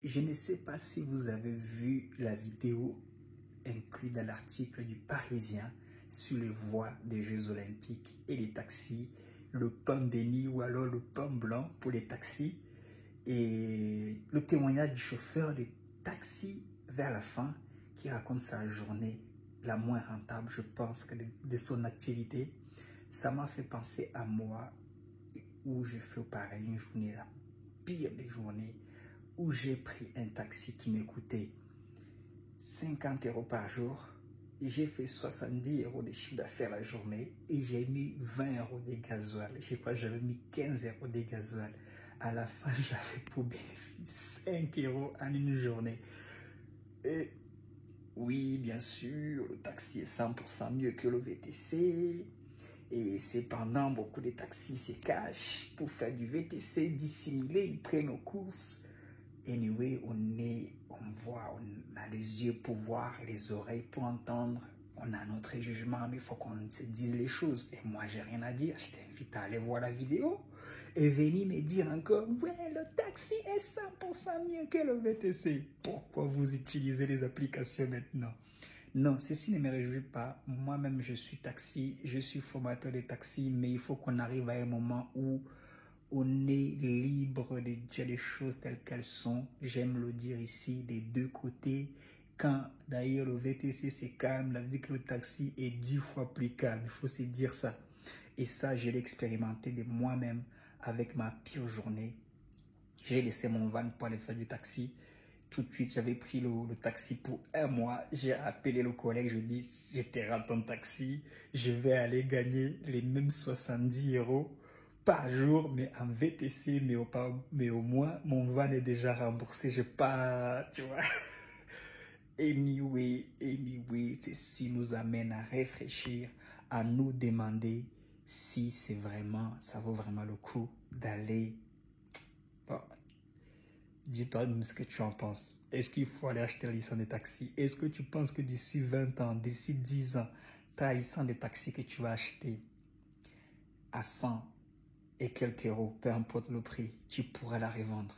Je ne sais pas si vous avez vu la vidéo incluse dans l'article du Parisien sur les voies des Jeux Olympiques et les taxis, le pain béni ou alors le pain blanc pour les taxis et le témoignage du chauffeur de taxi vers la fin qui raconte sa journée la moins rentable, je pense, que de son activité. Ça m'a fait penser à moi où j'ai fait pareil une journée, la pire des journées, où j'ai pris un taxi qui me coûtait 50 € par jour. J'ai fait 70 € de chiffre d'affaires la journée et j'ai mis 20 € de gasoil. Je crois que j'avais mis 15 € de gasoil. À la fin, j'avais pour bénéfice 5 € en une journée. Et oui, bien sûr, le taxi est 100% mieux que le VTC. Et cependant, beaucoup de taxis se cachent pour faire du VTC dissimulé. Ils prennent nos courses. Anyway, on voit, on a les yeux pour voir et les oreilles pour entendre. On a notre jugement, mais il faut qu'on se dise les choses. Et moi, j'ai rien à dire. Je t'invite à aller voir la vidéo et venir me dire encore, ouais, le taxi est 100% mieux que le VTC. Pourquoi vous utilisez les applications maintenant? Non, ceci ne me réjouit pas. Moi-même, je suis taxi, je suis formateur de taxi, mais il faut qu'on arrive à un moment où on est libre de dire les choses telles qu'elles sont. J'aime le dire ici, des deux côtés. Quand d'ailleurs le VTC c'est calme, la vie que le taxi est 10 fois plus calme. Il faut se dire ça. Et ça, je l'ai expérimenté de moi-même avec ma pire journée. J'ai laissé mon van pour aller faire du taxi. Tout de suite, j'avais pris le taxi pour un mois. J'ai appelé le collègue, je dis, je te rends ton taxi, je vais aller gagner les mêmes 70 € par jour, mais en VTC, mais au moins, mon van est déjà remboursé, je pas, tu vois. Anyway, ceci nous amène à réfléchir, à nous demander si c'est vraiment, ça vaut vraiment le coup d'aller. Bon, dis-toi même ce que tu en penses. Est-ce qu'il faut aller acheter la licence de taxi? Est-ce que tu penses que d'ici 20 ans, d'ici 10 ans, ta licence de taxi que tu vas acheter à 100 et quelques euros, peu importe le prix, tu pourras la revendre?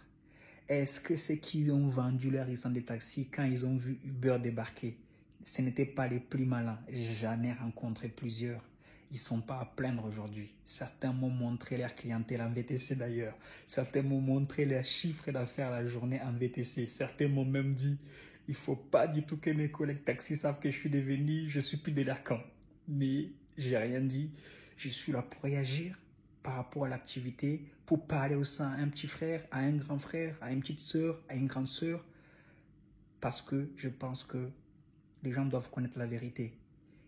Est-ce que ceux qui ont vendu leur licence de taxi quand ils ont vu Uber débarquer, ce n'étaient pas les plus malins? J'en ai rencontré plusieurs. Ils ne sont pas à plaindre aujourd'hui. Certains m'ont montré leur clientèle en VTC d'ailleurs. Certains m'ont montré leurs chiffres d'affaires la journée en VTC. Certains m'ont même dit, il ne faut pas du tout que mes collègues taxis savent que je suis plus de leur camp. Mais j'ai rien dit. Je suis là pour réagir par rapport à l'activité, pour parler au sein à un petit frère, à un grand frère, à une petite sœur, à une grande sœur. Parce que je pense que les gens doivent connaître la vérité.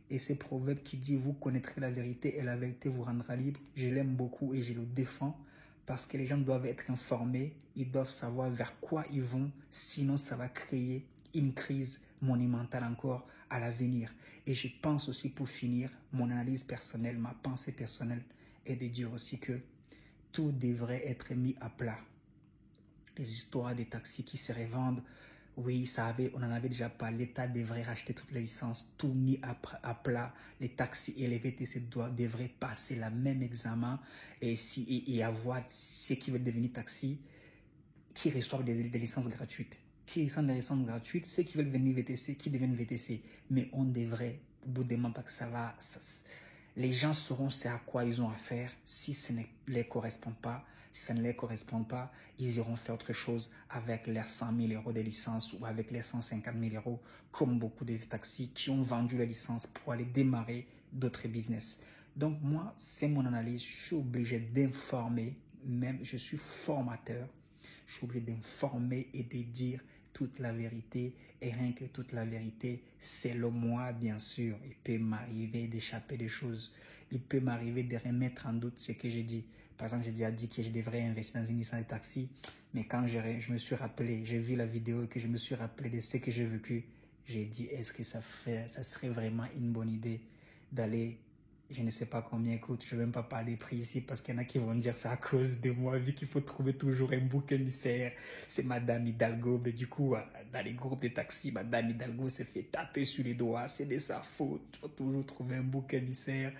Et ce proverbe qui dit « Vous connaîtrez la vérité et la vérité vous rendra libre », je l'aime beaucoup et je le défends parce que les gens doivent être informés, ils doivent savoir vers quoi ils vont, sinon ça va créer une crise monumentale encore à l'avenir. Et je pense aussi pour finir, mon analyse personnelle, ma pensée personnelle est de dire aussi que tout devrait être mis à plat. Les histoires des taxis qui se revendent, oui, on en avait déjà parlé, l'État devrait racheter toutes les licences, tout mis à plat. Les taxis et les VTC devraient passer le même examen et avoir ceux qui veulent devenir taxi, qui reçoivent des licences gratuites. Qui reçoivent des licences gratuites, ceux qui veulent venir VTC, qui deviennent VTC. Mais on devrait, au bout d'un moment, parce que ça va... les gens sauront c'est à quoi ils ont affaire. Si ça ne les correspond pas, ils iront faire autre chose avec leurs 100 000 € de licence ou avec les 150 000 €, comme beaucoup de taxis qui ont vendu la licence pour aller démarrer d'autres business. Donc moi, c'est mon analyse. Je suis obligé d'informer, même je suis formateur. Je suis obligé d'informer et de dire toute la vérité, et rien que toute la vérité, selon moi, bien sûr. Il peut m'arriver d'échapper des choses. Il peut m'arriver de remettre en doute ce que j'ai dit. Par exemple, j'ai déjà dit que je devrais investir dans une licence de taxi, mais quand je me suis rappelé, j'ai vu la vidéo et que je me suis rappelé de ce que j'ai vécu, j'ai dit, est-ce que ça serait vraiment une bonne idée d'aller, je ne sais pas combien coûte, je ne vais même pas parler prix ici parce qu'il y en a qui vont dire c'est à cause de moi, vu qu'il faut trouver toujours un bouc émissaire. C'est Madame Hidalgo, mais du coup, dans les groupes de taxis, Madame Hidalgo s'est fait taper sur les doigts, c'est de sa faute. Il faut toujours trouver un bouc émissaire.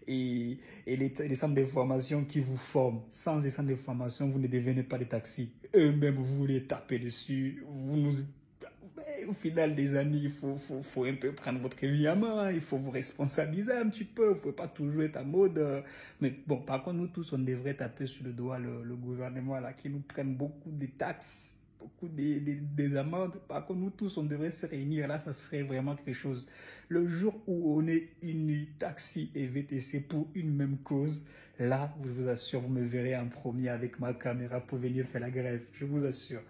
et les centres de formation qui vous forment. Sans les centres de formation, vous ne devenez pas des taxis. Eux-mêmes, vous les tapez dessus. Au final des années, il faut un peu prendre votre vie en main. Il faut vous responsabiliser un petit peu. Vous ne pouvez pas toujours être en mode. Mais bon, par contre, nous tous, on devrait taper sur le doigt le gouvernement là, qui nous prenne beaucoup de taxes, beaucoup des amendes. Par contre, nous tous, on devrait se réunir. Là, ça se ferait vraiment quelque chose. Le jour où on est unis, taxi et VTC pour une même cause, là, je vous assure, vous me verrez en premier avec ma caméra pour venir faire la grève. Je vous assure.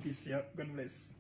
Peace, God bless.